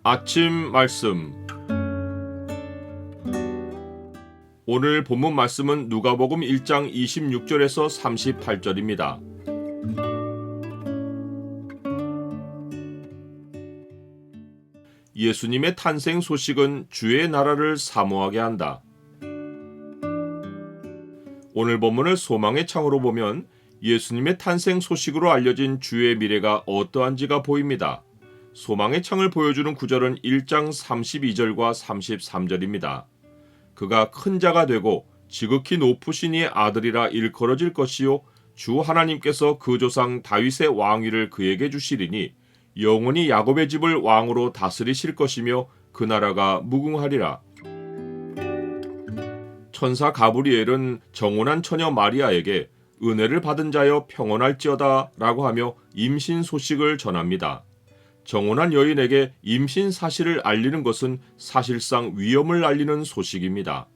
아침 말씀. 오늘 본문 말씀은 누가복음 1장 26절에서 38절입니다. 예수님의 탄생 소식은 주의 나라를 사모하게 한다. 오늘 본문을 소망의 창으로 보면 예수님의 탄생 소식으로 알려진 주의 미래가 어떠한지가 보입니다. 소망의 창을 보여주는 구절은 1장 32절과 33절입니다. 그가 큰 자가 되고 지극히 높으신 이의 아들이라 일컬어질 것이요 주 하나님께서 그 조상 다윗의 왕위를 그에게 주시리니 영원히 야곱의 집을 왕으로 다스리실 것이며 그 나라가 무궁하리라. 천사 가브리엘은 정혼한 처녀 마리아에게 은혜를 받은 자여 평온할지어다 라고 하며 임신 소식을 전합니다. 정혼한 여인에게 임신 사실을 알리는 것은 사실상 위험을 알리는 소식입니다.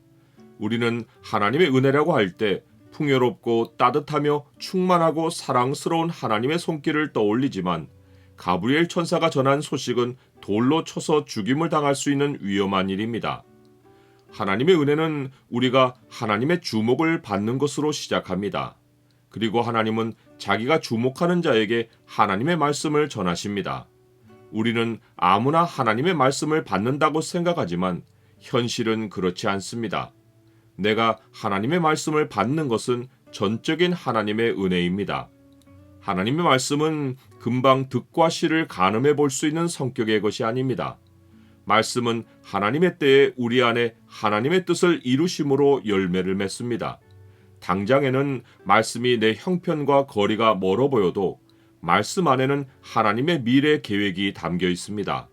우리는 하나님의 은혜라고 할 때 풍요롭고 따뜻하며 충만하고 사랑스러운 하나님의 손길을 떠올리지만 가브리엘 천사가 전한 소식은 돌로 쳐서 죽임을 당할 수 있는 위험한 일입니다. 하나님의 은혜는 우리가 하나님의 주목을 받는 것으로 시작합니다. 그리고 하나님은 자기가 주목하는 자에게 하나님의 말씀을 전하십니다. 우리는 아무나 하나님의 말씀을 받는다고 생각하지만 현실은 그렇지 않습니다. 내가 하나님의 말씀을 받는 것은 전적인 하나님의 은혜입니다. 하나님의 말씀은 금방 득과 실을 가늠해 볼 수 있는 성격의 것이 아닙니다. 말씀은 하나님의 때에 우리 안에 하나님의 뜻을 이루심으로 열매를 맺습니다. 당장에는 말씀이 내 형편과 거리가 멀어 보여도 말씀 안에는 하나님의 미래 계획이 담겨 있습니다.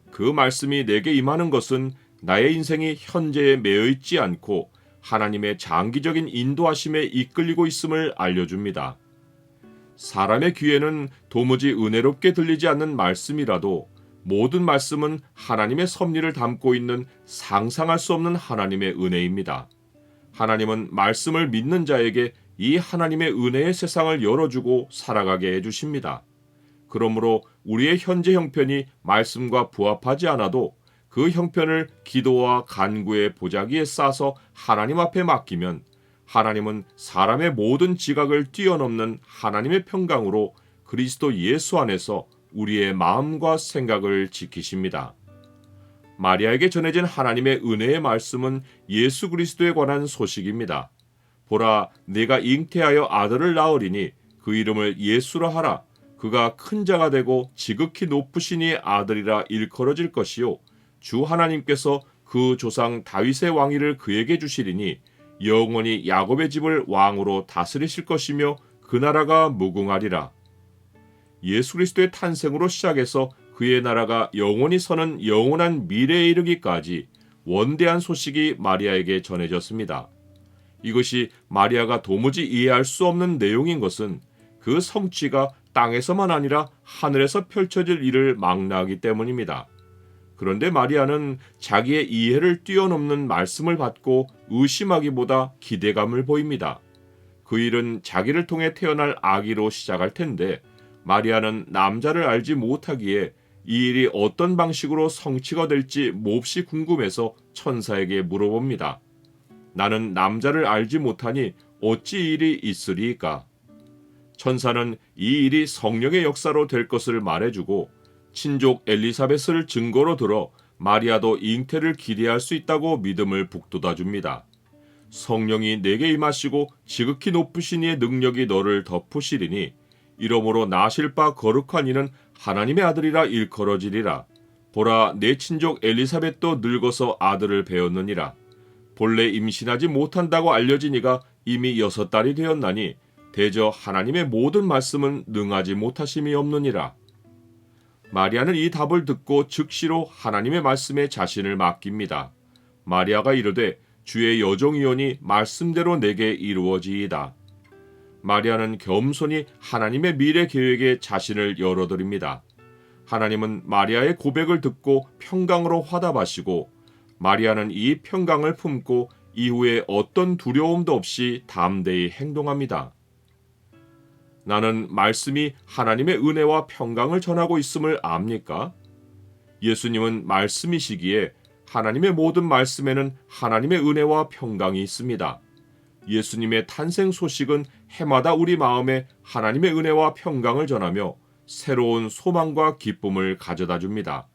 그 말씀이 내게 임하는 것은 나의 인생이 현재에 매여 있지 않고 하나님의 장기적인 인도하심에 이끌리고 있음을 알려줍니다. 사람의 귀에는 도무지 은혜롭게 들리지 않는 말씀이라도 모든 말씀은 하나님의 섭리를 담고 있는 상상할 수 없는 하나님의 은혜입니다. 하나님은 말씀을 믿는 자에게 이 하나님의 은혜의 세상을 열어주고 살아가게 해주십니다. 그러므로 우리의 현재 형편이 말씀과 부합하지 않아도 그 형편을 기도와 간구의 보자기에 싸서 하나님 앞에 맡기면 하나님은 사람의 모든 지각을 뛰어넘는 하나님의 평강으로 그리스도 예수 안에서 우리의 마음과 생각을 지키십니다. 마리아에게 전해진 하나님의 은혜의 말씀은 예수 그리스도에 관한 소식입니다. 보라, 내가 잉태하여 아들을 낳으리니 그 이름을 예수라 하라. 그가 큰 자가 되고 지극히 높으신 이의 아들이라 일컬어질 것이요 주 하나님께서 그 조상 다윗의 왕위를 그에게 주시리니 영원히 야곱의 집을 왕으로 다스리실 것이며 그 나라가 무궁하리라. 예수 그리스도의 탄생으로 시작해서 그의 나라가 영원히 서는 영원한 미래에 이르기까지 원대한 소식이 마리아에게 전해졌습니다. 이것이 마리아가 도무지 이해할 수 없는 내용인 것은 그 성취가 땅에서만 아니라 하늘에서 펼쳐질 일을 망라하기 때문입니다. 그런데 마리아는 자기의 이해를 뛰어넘는 말씀을 받고 의심하기보다 기대감을 보입니다. 그 일은 자기를 통해 태어날 아기로 시작할 텐데 마리아는 남자를 알지 못하기에 이 일이 어떤 방식으로 성취가 될지 몹시 궁금해서 천사에게 물어봅니다. 나는 남자를 알지 못하니 어찌 이 일이 있으리이까? 천사는 이 일이 성령의 역사로 될 것을 말해주고 친족 엘리사벳을 증거로 들어 마리아도 잉태를 기대할 수 있다고 믿음을 북돋아줍니다. 성령이 내게 임하시고 지극히 높으신 이의 능력이 너를 덮으시리니 이러므로 나실 바 거룩한 이는 하나님의 아들이라 일컬어지리라. 보라, 내 친족 엘리사벳도 늙어서 아들을 배웠느니라. 본래 임신하지 못한다고 알려진 이가 이미 6달이 되었나니 대저 하나님의 모든 말씀은 능하지 못하심이 없느니라. 마리아는 이 답을 듣고 즉시로 하나님의 말씀에 자신을 맡깁니다. 마리아가 이르되 주의 여종이오니 말씀대로 내게 이루어지이다. 마리아는 겸손히 하나님의 미래 계획에 자신을 열어드립니다. 하나님은 마리아의 고백을 듣고 평강으로 화답하시고 마리아는 이 평강을 품고 이후에 어떤 두려움도 없이 담대히 행동합니다. 나는 말씀이 하나님의 은혜와 평강을 전하고 있음을 압니까? 예수님은 말씀이시기에 하나님의 모든 말씀에는 하나님의 은혜와 평강이 있습니다. 예수님의 탄생 소식은 해마다 우리 마음에 하나님의 은혜와 평강을 전하며 새로운 소망과 기쁨을 가져다 줍니다.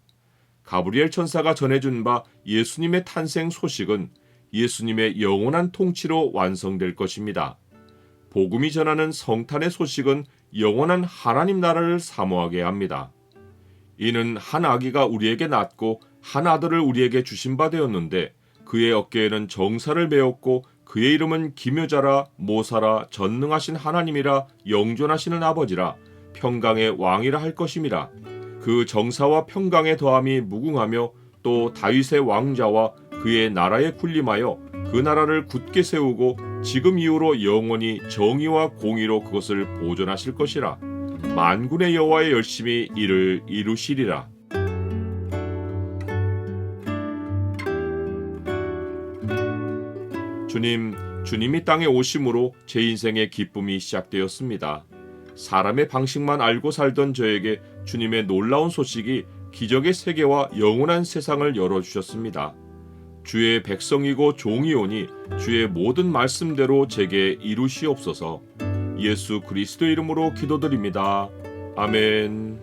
가브리엘 천사가 전해준 바 예수님의 탄생 소식은 예수님의 영원한 통치로 완성될 것입니다. 복음이 전하는 성탄의 소식은 영원한 하나님 나라를 사모하게 합니다. 이는 한 아기가 우리에게 낳고 한 아들을 우리에게 주신 바 되었는데 그의 어깨에는 정사를 메었고 그의 이름은 기묘자라 모사라 전능하신 하나님이라 영존하시는 아버지라 평강의 왕이라 할 것임이라. 그 정사와 평강의 더함이 무궁하며 또 다윗의 왕자와 그의 나라에 군림하여 그 나라를 굳게 세우고 지금 이후로 영원히 정의와 공의로 그것을 보존하실 것이라. 만군의 여호와의 열심히 이를 이루시리라. 주님이 땅에 오심으로 제 인생의 기쁨이 시작되었습니다. 사람의 방식만 알고 살던 저에게 주님의 놀라운 소식이 기적의 세계와 영원한 세상을 열어주셨습니다. 주의 백성이고 종이오니 주의 모든 말씀대로 제게 이루시옵소서. 예수 그리스도 이름으로 기도드립니다. 아멘.